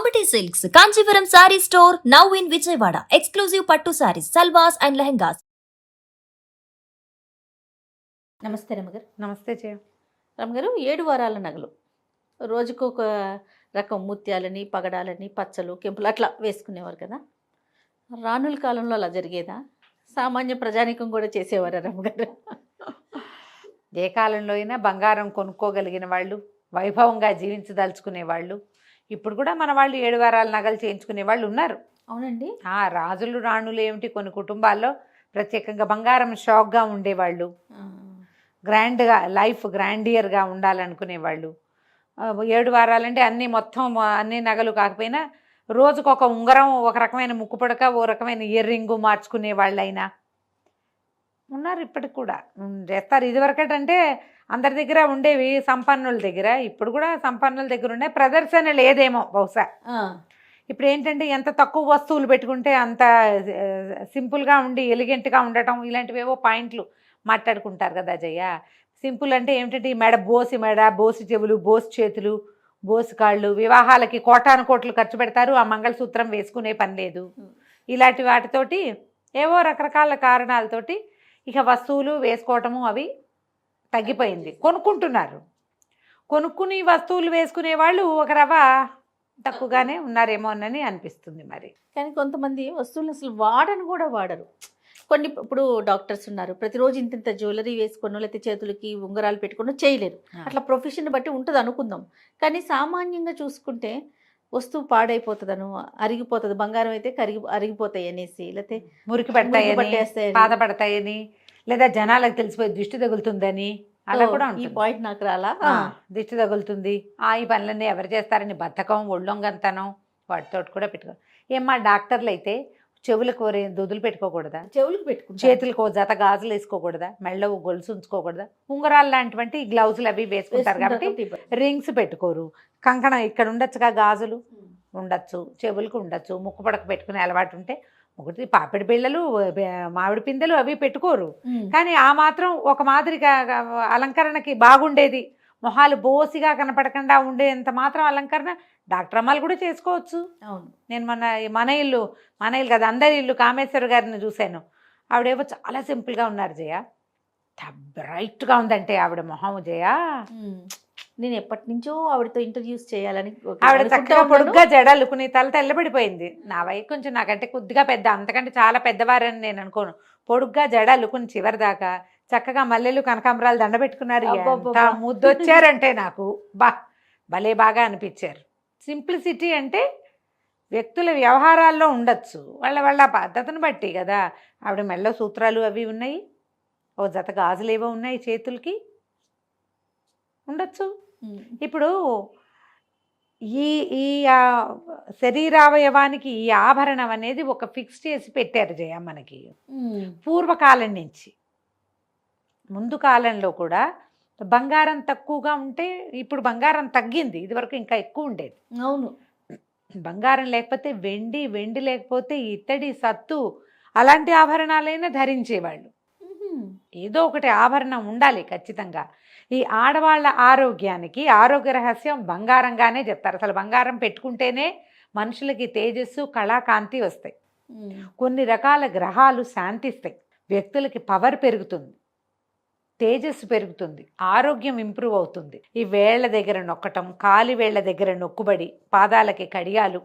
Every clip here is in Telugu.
Ambati Silks, Kanchipuram Saree Store, now in Vijayawada. Exclusive Pattu Sarees, Salwas and Lehengas. నమస్తే రమగారు. నమస్తే జయ. రమగారు, 7 వారాల నగలు రోజుకు ఒక రకం ముత్యాలని, పగడాలని, పచ్చలు, కెంపులు అట్లా వేసుకునేవారు కదా. రానుల కాలంలో అలా జరిగేదా? సామాన్య ప్రజానికం కూడా చేసేవారా రమగారు? ఏ కాలంలో అయినా బంగారం కొనుక్కోగలిగిన వాళ్ళు, వైభవంగా జీవించదలుచుకునే వాళ్ళు, ఇప్పుడు కూడా మన వాళ్ళు 7 వారాల నగలు చేయించుకునే వాళ్ళు ఉన్నారు. అవునండి. రాజులు రాణులు ఏమిటి, కొన్ని కుటుంబాల్లో ప్రత్యేకంగా బంగారం షాక్గా ఉండేవాళ్ళు, గ్రాండ్గా లైఫ్ గ్రాండియర్గా ఉండాలనుకునేవాళ్ళు. 7 వారాలంటే అన్నీ మొత్తం అన్ని నగలు కాకపోయినా రోజుకొక ఉంగరం, ఒక రకమైన ముక్కుపడక, ఓ రకమైన ఇయర్ రింగు మార్చుకునే వాళ్ళైనా ఉన్నారు. ఇప్పటికి కూడా చేస్తారు. ఇదివరకటంటే అందరి దగ్గర ఉండేవి సంపన్నుల దగ్గర, ఇప్పుడు కూడా సంపన్నుల దగ్గర ఉండే ప్రదర్శన లేదేమో బహుశా. ఇప్పుడు ఏంటంటే ఎంత తక్కువ వస్తువులు పెట్టుకుంటే అంత సింపుల్గా ఉండి ఎలిగెంట్గా ఉండటం, ఇలాంటివేవో పాయింట్లు మాట్లాడుకుంటారు కదా జయ. సింపుల్ అంటే ఏమిటంటే ఈ మెడ, బోసి మెడ, బోసి చెవులు, బోసి చేతులు, బోసి కాళ్ళు, వివాహాలకి కోటాను కోట్లు ఖర్చు పెడతారు, ఆ మంగళసూత్రం వేసుకునే పని లేదు. ఇలాంటి వాటితోటి ఏవో రకరకాల కారణాలతోటి ఇక వస్తువులు వేసుకోవటము అవి తగ్గిపోయింది. కొనుక్కుంటున్నారు. కొనుక్కుని వస్తువులు వేసుకునే వాళ్ళు ఒక రవ్వ తక్కువగానే ఉన్నారేమో అని అనిపిస్తుంది. మరి కానీ కొంతమంది వస్తువులు అసలు వాడని కూడా వాడరు. కొన్ని ఇప్పుడు డాక్టర్స్ ఉన్నారు, ప్రతిరోజు ఇంత జ్యువెలరీ వేసుకొని లేకపోతే చేతులకి ఉంగరాలు పెట్టుకొని చేయలేరు. అట్లా ప్రొఫెషన్ బట్టి ఉంటుంది అనుకుందాం. కానీ సామాన్యంగా చూసుకుంటే వస్తువు పాడైపోతుందను, అరిగిపోతుంది, బంగారం అయితే అరిగిపోతాయి అనేసి, లేకపోతే మురికి పడతాయని, బాధపడతాయని, లేదా జనాలకు తెలిసిపోయి దిష్టి తగులుతుందని అలా కూడా ఈ పాయింట్ నాకు రాలా. దిష్టి తగులుతుంది, ఈ పనులన్నీ ఎవరు చేస్తారని బద్ధకం, ఒళ్ళొంగంతనం వాటితోటి కూడా పెట్టుకో. ఏమ్మా డాక్టర్లు అయితే చెవులకు దొదులు పెట్టుకోకూడదా? చెవులకు పెట్టుకో, చేతులకు జత గాజులు వేసుకోకూడదా? మెళ్ళ గొలుసు ఉంచుకోకూడదా? ఉంగరాలు లాంటివంటి గ్లౌజులు అవి వేసుకుంటారు కాబట్టి రింగ్స్ పెట్టుకోరు. కంకణం ఇక్కడ ఉండొచ్చుగా, గాజులు ఉండొచ్చు, చెవులకు ఉండొచ్చు, ముక్కు పడక పెట్టుకునే అలవాటు ఉంటే ఒకటి పాపిడి బిళ్ళలు, మామిడి పిందెలు అవి పెట్టుకోరు. కానీ ఆ మాత్రం ఒక మాదిరిగా అలంకరణకి బాగుండేది, మొహాలు బోసిగా కనపడకుండా ఉండేంత మాత్రం అలంకరణ డాక్టర్ అమ్మాలు కూడా చేసుకోవచ్చు. అవును. నేను మన ఇల్లు కదా, అందరి ఇల్లు కామేశ్వర గారిని చూశాను. ఆవిడేవో చాలా సింపుల్గా ఉన్నారు జయ. బ్రైట్గా ఉందంటే ఆవిడ మొహం జయ. నేను ఎప్పటి నుంచో ఆవిడతో ఇంటర్వ్యూస్ చేయాలని, ఆవిడ చక్కగా పొడుగ్గా జడలుకుని తల తెల్లబడిపోయింది. నా వయసు కొంచెం నాకంటే కొద్దిగా పెద్ద, అంతకంటే చాలా పెద్దవారని నేను అనుకోను. పొడుగ్గా జడలుకుని చివరి దాకా చక్కగా మల్లెలు కనకాంబరాలు దండ పెట్టుకున్నారు. ముద్దొచ్చారంటే నాకు భలే బాగా అనిపించారు. సింప్లిసిటీ అంటే వ్యక్తుల వ్యవహారాల్లో ఉండొచ్చు, వాళ్ళ పద్ధతిని బట్టి కదా. ఆవిడ మెళ్ళ సూత్రాలు అవి ఉన్నాయి, ఓ జత గాజులు ఏవో ఉన్నాయి, చేతులకి ఉండొచ్చు. ఇప్పుడు ఈ ఈ శరీరావయవానికి ఈ ఆభరణం అనేది ఒక ఫిక్స్ చేసి పెట్టారు జయ మనకి పూర్వకాలం నుంచి. ముందు కాలంలో కూడా బంగారం తక్కువగా ఉంటే, ఇప్పుడు బంగారం తగ్గింది, ఇదివరకు ఇంకా ఎక్కువ ఉండేది. అవును. బంగారం లేకపోతే వెండి లేకపోతే ఇత్తడి, సత్తు అలాంటి ఆభరణాలైనా ధరించేవాళ్ళు. ఏదో ఒకటి ఆభరణం ఉండాలి ఖచ్చితంగా. ఈ ఆడవాళ్ళ ఆరోగ్యానికి ఆరోగ్య రహస్యం బంగారంగానే చెప్తారు. అసలు బంగారం పెట్టుకుంటేనే మనుషులకి తేజస్సు, కళాకాంతి వస్తాయి. కొన్ని రకాల గ్రహాలు శాంతిస్తాయి, వ్యక్తులకి పవర్ పెరుగుతుంది, తేజస్సు పెరుగుతుంది, ఆరోగ్యం ఇంప్రూవ్ అవుతుంది. ఈ వేళ్ల దగ్గర నొక్కటం, కాలి వేళ్ల దగ్గర నొక్కుబడి, పాదాలకి కడియాలు,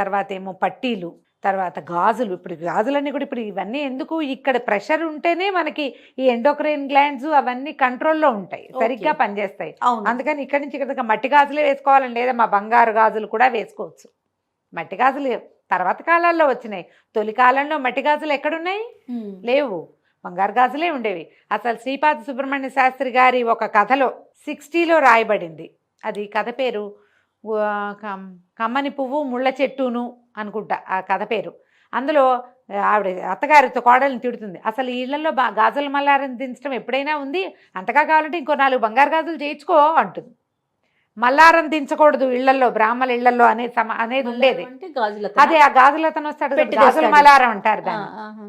తర్వాత ఏమో పట్టీలు, తర్వాత గాజులు. ఇప్పుడు గాజులన్నీ కూడా ఇప్పుడు ఇవన్నీ ఎందుకు, ఇక్కడ ప్రెషర్ ఉంటేనే మనకి ఈ ఎండోక్రైన్ గ్లాండ్స్ అవన్నీ కంట్రోల్లో ఉంటాయి, సరిగ్గా పనిచేస్తాయి. అందుకని ఇక్కడి నుంచి ఇక్కడ మట్టి గాజులే వేసుకోవాలని లేదా, మా బంగారు గాజులు కూడా వేసుకోవచ్చు. మట్టి గాజులు తర్వాత కాలాల్లో వచ్చినాయి, తొలి కాలంలో మట్టి గాజులు ఎక్కడున్నాయి? లేవు, బంగారు గాజులే ఉండేవి. అసలు శ్రీపాద సుబ్రహ్మణ్య శాస్త్రి గారి ఒక కథలో 60లో రాయబడింది. అది కథ పేరు కమ్మని పువ్వు ముళ్ళ చెట్టును అనుకుంటా ఆ కథ పేరు. అందులో ఆవిడ అత్తగారితో కోడల్ని తిడుతుంది, అసలు ఈ ఇళ్లలో గాజుల మల్లారం దించడం ఎప్పుడైనా ఉంది, అంతగా కావాలంటే ఇంకో 4 బంగారు గాజులు చేయించుకో అంటుంది. మల్లారం దించకూడదు ఇళ్లలో, బ్రాహ్మణ ఇళ్లలో అనేది ఉండేది. అదే ఆ గాజులతను వస్తాడు, గాజుల మల్లారం అంటారు దాన్ని.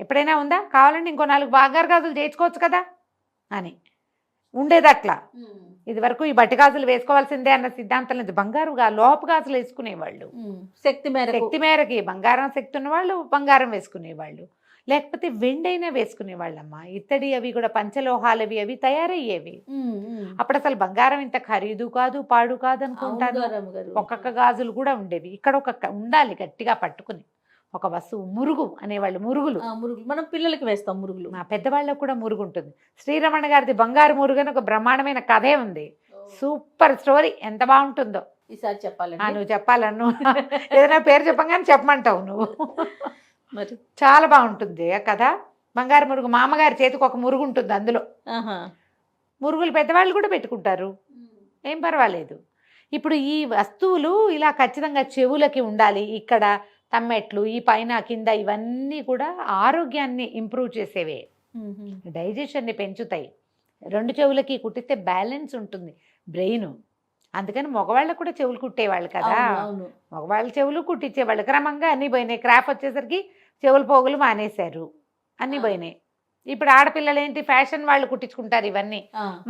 ఎప్పుడైనా ఉందా? కావాలంటే ఇంకో 4 బంగారు గాజులు చేయించుకోవచ్చు కదా అని ఉండేది. అట్లా ఇది వరకు ఈ బట్టి గాజులు వేసుకోవాల్సిందే అన్న సిద్ధాంతం లేదు. లోహపు గాజులు వేసుకునేవాళ్ళు. శక్తి మేరకి బంగారం శక్తి ఉన్నవాళ్ళు బంగారం వేసుకునేవాళ్ళు, లేకపోతే వెండైనా వేసుకునేవాళ్ళమ్మా. ఇత్తడి అవి కూడా పంచలోహాలవి అవి తయారయ్యేవి. అప్పుడు అసలు బంగారం ఇంత ఖరీదు కాదు, పాడు కాదు అనుకుంటారు. ఒక్కొక్క గాజులు కూడా ఉండేవి. ఇక్కడ ఉండాలి గట్టిగా పట్టుకుని ఒక వస్తువు. మురుగు అనేవాళ్ళు, మురుగులు మనం పిల్లలకి వేస్తాం. మురుగులు మా పెద్దవాళ్ళకు కూడా మురుగు ఉంటుంది. శ్రీరమణ గారిది బంగారు మురుగు అని ఒక బ్రహ్మాండమైన కథే ఉంది. సూపర్ స్టోరీ, ఎంత బాగుంటుందో. ఈసారి చెప్పాలి. నువ్వు చెప్పాలను ఏదైనా పేరు చెప్పగానే చెప్పమంటావు నువ్వు. మరి చాలా బాగుంటుంది ఆ కథ. బంగారు మురుగు, మా అమ్మగారి చేతికి ఒక మురుగు ఉంటుంది. అందులో మురుగులు పెద్దవాళ్ళు కూడా పెట్టుకుంటారు, ఏం పర్వాలేదు. ఇప్పుడు ఈ వస్తువులు ఇలా ఖచ్చితంగా చెవులకి ఉండాలి. ఇక్కడ తమ్మెట్లు, ఈ పైన కింద, ఇవన్నీ కూడా ఆరోగ్యాన్ని ఇంప్రూవ్ చేసేవే, డైజెషన్ని పెంచుతాయి. 2 చెవులకి కుట్టితే బ్యాలెన్స్ ఉంటుంది బ్రెయిన్. అందుకని మగవాళ్ళకు కూడా చెవులు కుట్టేవాళ్ళు కదా, మగవాళ్ళ చెవులు కుట్టించేవాళ్ళు. క్రమంగా అన్నీ పోయినాయి. క్రాఫ్ వచ్చేసరికి చెవుల పోగులు మానేశారు, అన్నీ పోయినాయి. ఇప్పుడు ఆడపిల్లలు ఏంటి, ఫ్యాషన్ వాళ్ళు కుట్టించుకుంటారు ఇవన్నీ.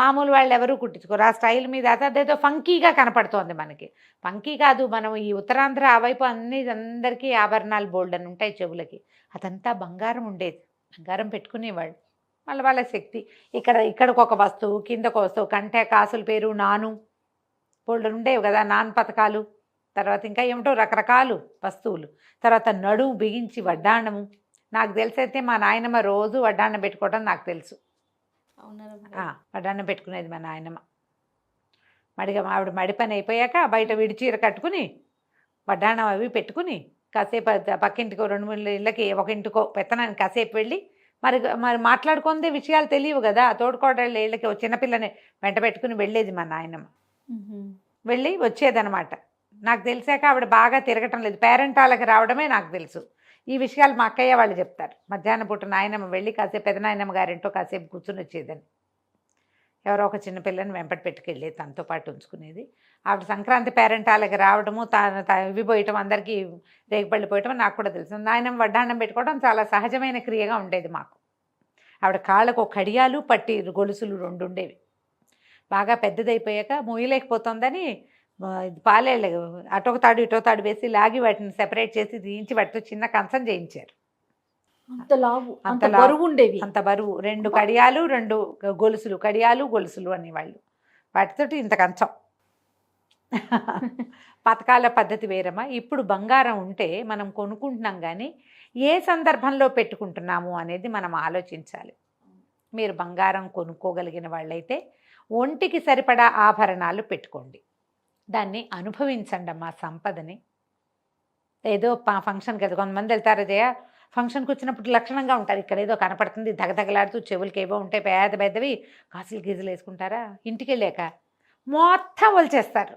మామూలు వాళ్ళు ఎవరు కుట్టించుకోరు. ఆ స్టైల్ మీద అదేదో ఫంకీగా కనపడుతోంది మనకి. ఫంకీ కాదు, మనం ఈ ఉత్తరాంధ్ర ఆ వైపు అందరికీ ఆభరణాలు బోల్డ్ అని ఉంటాయి చెవులకి. అదంతా బంగారం ఉండేది, బంగారం పెట్టుకునేవాళ్ళు. వాళ్ళ శక్తి. ఇక్కడికి ఒక వస్తువు, కిందకు వస్తువు, కంటే కాసుల పేరు నాను బోల్డ్ ఉండేవి కదా, నాన్ పథకాలు. తర్వాత ఇంకా ఏమిటో రకరకాలు వస్తువులు. తర్వాత నడుము బిగించి వడ్డాణము. నాకు తెలిసైతే మా నాయనమ్మ రోజు వడ్డాన్నం పెట్టుకోవడం నాకు తెలుసు. వడ్డాన్నం పెట్టుకునేది మా నాయనమ్మ. ఆవిడ మడి పని అయిపోయాక బయట విడిచీర కట్టుకుని వడ్డాన్నం అవి పెట్టుకుని కాసేపు పక్కింటికో 2-3 ఇళ్ళకి ఒక ఇంటికో పెత్తనాన్ని కాసేపు వెళ్ళి మరి మాట్లాడుకుందే విషయాలు తెలియవు కదా. తోడుకోడళ్ళ ఇళ్ళకి చిన్నపిల్లని వెంట పెట్టుకుని వెళ్ళేది మా నాయనమ్మ. వెళ్ళి వచ్చేదనమాట. నాకు తెలిసాక ఆవిడ బాగా తిరగటం లేదు, పేరెంటాళ్ళకి రావడమే నాకు తెలుసు. ఈ విషయాలు మా అక్కయ్య వాళ్ళు చెప్తారు. మధ్యాహ్నం పూట నాయనమ్మ వెళ్ళి కాసేపు పెదనాయనమ్మ గారింటో కాసేపు కూర్చుని వచ్చేదని. ఎవరో ఒక చిన్నపిల్లని వెంపటి పెట్టుకెళ్ళేది, తనతో పాటు ఉంచుకునేది. ఆవిడ సంక్రాంతి పేరెంటాలకి రావడము, ఇవి పోయటం, అందరికీ రేగుపళ్ళు పోయటం నాకు కూడా తెలుసు. నాయనమ్మ వడ్డాన్నం పెట్టుకోవడం చాలా సహజమైన క్రియగా ఉండేది మాకు. ఆవిడ కాళ్ళకు ఒక కడియాలు, పట్టి గొలుసులు 2 ఉండేవి. బాగా పెద్దదైపోయాక మోయలేకపోతుందని పాలేళ్ళు అటొక తాడు ఇటో తాడు వేసి లాగి వాటిని సెపరేట్ చేసి తీయించి వాటితో చిన్న కంచం చేయించారు. అంత బరువు ఉండేవి. అంత బరువు. 2 కడియాలు, 2 గొలుసులు, కడియాలు గొలుసులు అనేవాళ్ళు. వాటితోటి ఇంత కంచం. పథకాల పద్ధతి వేరమ్మా. ఇప్పుడు బంగారం ఉంటే మనం కొనుక్కుంటున్నాం, కానీ ఏ సందర్భంలో పెట్టుకుంటున్నాము అనేది మనం ఆలోచించాలి. మీరు బంగారం కొనుక్కోగలిగిన వాళ్ళైతే ఒంటికి సరిపడా ఆభరణాలు పెట్టుకోండి, దాన్ని అనుభవించండి అమ్మా సంపదని. ఏదో ఫంక్షన్కి వెళ్తే కొంతమంది వెళ్తారు జయ, ఫంక్షన్కి వచ్చినప్పుడు లక్షణంగా ఉంటారు. ఇక్కడ ఏదో కనపడుతుంది, దగదగలాడుతూ, చెవులకి ఏవో ఉంటాయి పెద్దవి, కాసులు గీజులు వేసుకుంటారా. ఇంటికి వెళ్ళాక మొత్తం ఒలిచేస్తారు,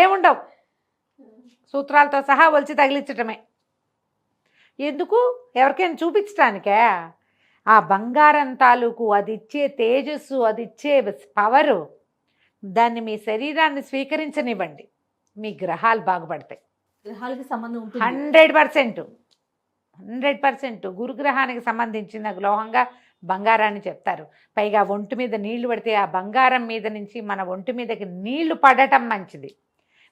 ఏముండవు, సూత్రాలతో సహా ఒలిచి తగిలించటమే. ఎందుకు? ఎవరికైనా చూపించడానికే. ఆ బంగారం తాలూకు అది ఇచ్చే తేజస్సు, అది ఇచ్చే పవరు, దాన్ని మీ శరీరాన్ని స్వీకరించనివ్వండి, మీ గ్రహాలు బాగుపడతాయి. గ్రహాలకి సంబంధం 100% గురుగ్రహానికి సంబంధించిన లోహంగా బంగారాన్ని చెప్తారు. పైగా ఒంటి మీద నీళ్లు పడితే ఆ బంగారం మీద నుంచి మన ఒంటి మీదకి నీళ్లు పడటం మంచిది.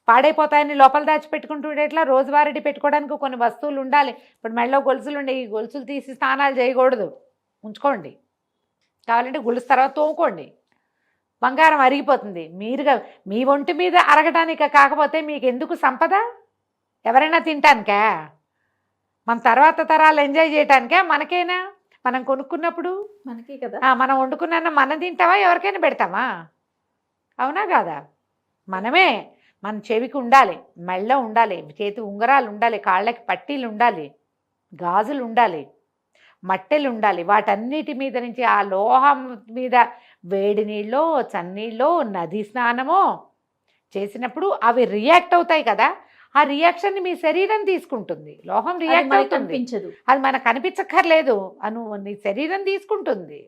పాడైపోతాయని లోపల దాచిపెట్టుకుంటుండే ఎట్లా, రోజువారీ పెట్టుకోవడానికి కొన్ని వస్తువులు ఉండాలి. ఇప్పుడు మెళ్ళో గొలుసులు ఉండే, ఈ గొలుసులు తీసి స్నానాలు చేయకూడదు, ఉంచుకోండి. కావాలంటే గొలుసు తర్వాత తోముకోండి. బంగారం అరిగిపోతుంది. మీ ఒంటి మీద అరగటానిక, కాకపోతే మీకు ఎందుకు సంపద? ఎవరైనా తింటానికా? మన తర్వాత తరాలు ఎంజాయ్ చేయటానికా? మనకేనా? మనం కొనుక్కున్నప్పుడు మనకే కదా. మనం వండుకున్నా మనం తింటామా? ఎవరికైనా పెడతామా? అవునా కాదా? మనమే. మన చెవికి ఉండాలి, మెళ్ళ ఉండాలి, చేతి ఉంగరాలు ఉండాలి, కాళ్ళకి పట్టీలు ఉండాలి, గాజులు ఉండాలి, మట్టెలు ఉండాలి. వాటన్నిటి మీద నుంచి ఆ లోహం మీద వేడి నీళ్ళో, చన్నీళ్ళో, నది స్నానమో చేసినప్పుడు అవి రియాక్ట్ అవుతాయి కదా. ఆ రియాక్షన్ని మీ శరీరం తీసుకుంటుంది. లోహం రియాక్ట్ అవుతుంది, అది మనకు కనిపించక్కర్లేదు, నీ శరీరం తీసుకుంటుంది.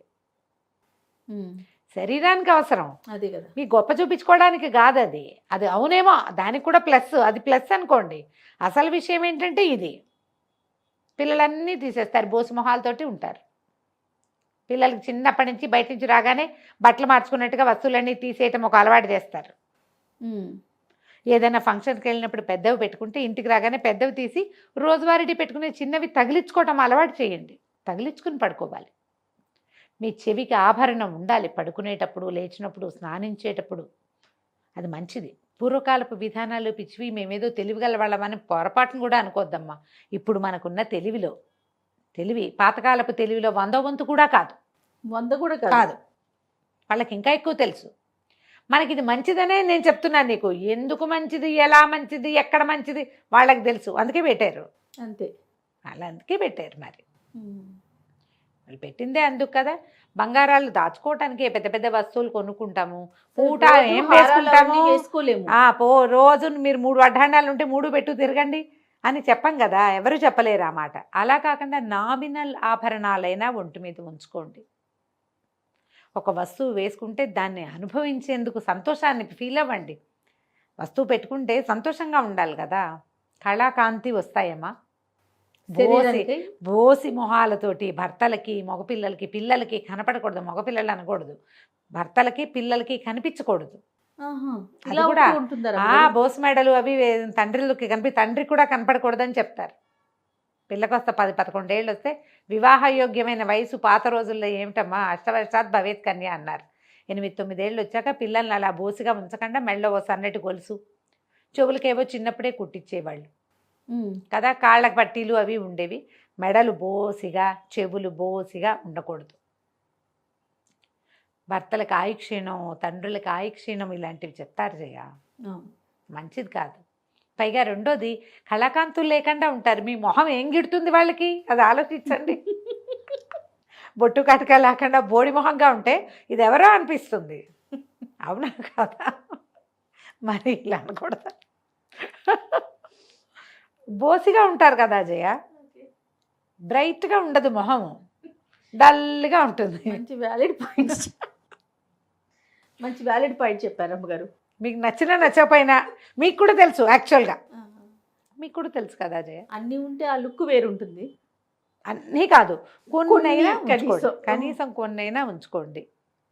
శరీరానికి అవసరం, అదే కదా. మీ గొప్ప చూపించుకోవడానికి కాదు అది. అది అవునేమో, దానికి కూడా ప్లస్, అది ప్లస్ అనుకోండి. అసలు విషయం ఏంటంటే ఇది పిల్లలన్నీ తీసేస్తారు, బోసు మొహాలతోటి ఉంటారు. పిల్లలకి చిన్నప్పటి నుంచి బయట నుంచి రాగానే బట్టలు మార్చుకున్నట్టుగా వస్తువులన్నీ తీసేయటం ఒక అలవాటు చేస్తారు. ఏదైనా ఫంక్షన్కి వెళ్ళినప్పుడు పెద్దవి పెట్టుకుంటే ఇంటికి రాగానే పెద్దవి తీసి రోజువారీ పెట్టుకునే చిన్నవి తగిలించుకోవటం అలవాటు చేయండి. తగిలించుకుని పడుకోవాలి. మీ చెవికి ఆభరణం ఉండాలి పడుకునేటప్పుడు, లేచినప్పుడు, స్నానించేటప్పుడు. అది మంచిది. పూర్వకాలపు విధానాలు పిచ్చివి, మేమేదో తెలివిగల వాళ్ళమని పొరపాటును కూడా అనుకోద్దమ్మా. ఇప్పుడు మనకున్న తెలివి పాతకాలపు తెలివిలో 100వ వంతు కూడా కాదు. 100 కూడా కాదు. వాళ్ళకి ఇంకా ఎక్కువ తెలుసు. మనకి ఇది మంచిదనే నేను చెప్తున్నాను నీకు. ఎందుకు మంచిది, ఎలా మంచిది, ఎక్కడ మంచిది వాళ్ళకి తెలుసు. అందుకే పెట్టారు. అంతే. వాళ్ళు అందుకే పెట్టారు. మరి వాళ్ళు పెట్టిందే అందుకు కదా. బంగారాలు దాచుకోవటానికి పెద్ద పెద్ద వస్తువులు కొనుక్కుంటాము. పూట ఏం వేసుకుంటాము, వేసుకోలేము. రోజు మీరు 3 వడ్డాణాలు ఉంటే 3 పెట్టు తిరగండి అని చెప్పం కదా. ఎవరు చెప్పలేరు ఆ మాట. అలా కాకుండా నామినల్ ఆభరణాలైనా ఒంటి మీద ఉంచుకోండి. ఒక వస్తువు వేసుకుంటే దాన్ని అనుభవించేందుకు సంతోషాన్ని ఫీల్ అవ్వండి. వస్తువు పెట్టుకుంటే సంతోషంగా ఉండాలి కదా. కళాకాంతి వస్తాయమ్మా. బోసి మొహాలతోటి భర్తలకి, మగపిల్లలకి, పిల్లలకి కనపడకూడదు. మగపిల్లలు అనకూడదు, భర్తలకి పిల్లలకి కనిపించకూడదు. అది కూడా బోసు మెడలు అవి తండ్రికి తండ్రి కూడా కనపడకూడదని చెప్తారు. పిల్లకి వస్తే 10-11 ఏళ్ళు వస్తే వివాహయోగ్యమైన వయసు. పాత రోజుల్లో ఏమిటమ్మా, అష్టవర్షాత్ భవేత్ కన్య అన్నారు. 8-9 ఏళ్ళు వచ్చాక పిల్లల్ని అలా బోసిగా ఉంచకుండా మెడలో ఓ సన్నటి గొలుసు, చెవులకేవో చిన్నప్పుడే కుట్టించేవాళ్ళు కదా. కాళ్ళకి పట్టీలు అవి ఉండేవి. మెడలు బోసిగా, చెవులు బోసిగా ఉండకూడదు. భర్తలకు ఆయుక్షీణం, తండ్రులకు ఆయుక్షీణం ఇలాంటివి చెప్తారు జయ. మంచిది కాదు. పైగా రెండోది, కళాకాంతులు లేకుండా ఉంటారు. మీ మొహం ఏం గిడుతుంది వాళ్ళకి, అది ఆలోచించండి. బొట్టు కటక లేకుండా బోడి మొహంగా ఉంటే ఇది ఎవరో అనిపిస్తుంది. అవునా కదా. మరి ఇలా అనకూడదు. బోసిగా ఉంటారు కదా జయ. బ్రైట్గా ఉండదు మొహం, డల్గా ఉంటుంది. మంచి వ్యాలిడ్ పాయింట్ చెప్పారు అమ్మగారు. మీకు నచ్చినా నచ్చకపోయినా మీకు కూడా తెలుసు. యాక్చువల్గా మీకు కూడా తెలుసు కదా జయ. అన్నీ ఉంటే ఆ లుక్ వేరుంటుంది. అన్నీ కాదు, కొన్నైనా ఉంచుకోండి. కనీసం కొన్నైనా ఉంచుకోండి.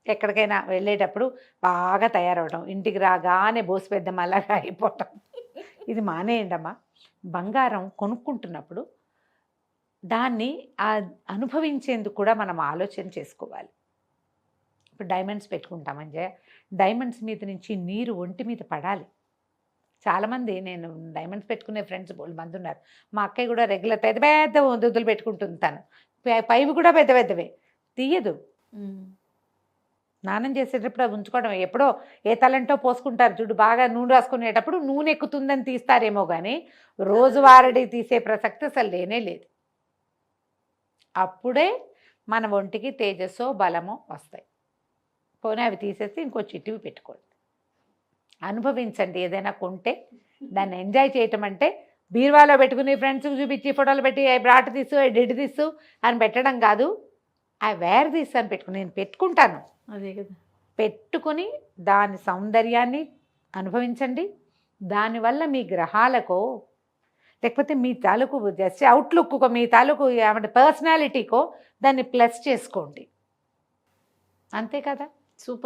ఎక్కడికైనా వెళ్ళేటప్పుడు బాగా తయారవడం, ఇంటికి రాగానే బోసు పెద్దమ్మ అలాగా అయిపోవటం, ఇది మానేయండి అమ్మా. బంగారం కొనుక్కుంటున్నప్పుడు దాన్ని అనుభవించేందుకు కూడా మనం ఆలోచన చేసుకోవాలి. ఇప్పుడు డైమండ్స్ పెట్టుకుంటామని జయ, డైమండ్స్ మీద నుంచి నీరు ఒంటి మీద పడాలి. చాలామంది, నేను డైమండ్స్ పెట్టుకునే ఫ్రెండ్స్ మంది ఉన్నారు. మా అక్కయ్య కూడా రెగ్యులర్ పెద్ద పెద్ద దుద్దులు పెట్టుకుంటుంది. తను పైవి కూడా పెద్ద పెద్దవే, తీయదు. స్నానం చేసేటప్పుడు అవి ఉంచుకోవడం. ఎప్పుడో ఏ తలంటో పోసుకుంటారు చూడు, బాగా నూనె రాసుకునేటప్పుడు నూనె ఎక్కుతుందని తీస్తారేమో కానీ రోజువారీ తీసే ప్రసక్తి అసలు లేనే లేదు. అప్పుడే మన ఒంటికి తేజస్సో బలమో వస్తాయి. పోనీ అవి తీసేసి ఇంకో చిట్టివి పెట్టుకోండి. అనుభవించండి. ఏదైనా కొంటే దాన్ని ఎంజాయ్ చేయటం అంటే బీరువాలో పెట్టుకుని ఫ్రెండ్స్కి చూపించి ఫోటోలు పెట్టి ఐ బ్రాట్ తీసు, ఐ డిడ్ తీసు అని పెట్టడం కాదు. ఐ వేర్ తీసు అని పెట్టుకుని, నేను పెట్టుకుంటాను. అదే కదా. పెట్టుకుని దాని సౌందర్యాన్ని అనుభవించండి. దానివల్ల మీ గ్రహాలకో, లేకపోతే మీ తాలూకు జస్ట్ అవుట్లుక్కో, మీ తాలూకు పర్సనాలిటీకో దాన్ని ప్లస్ చేసుకోండి. అంతే కదా. సూపర్.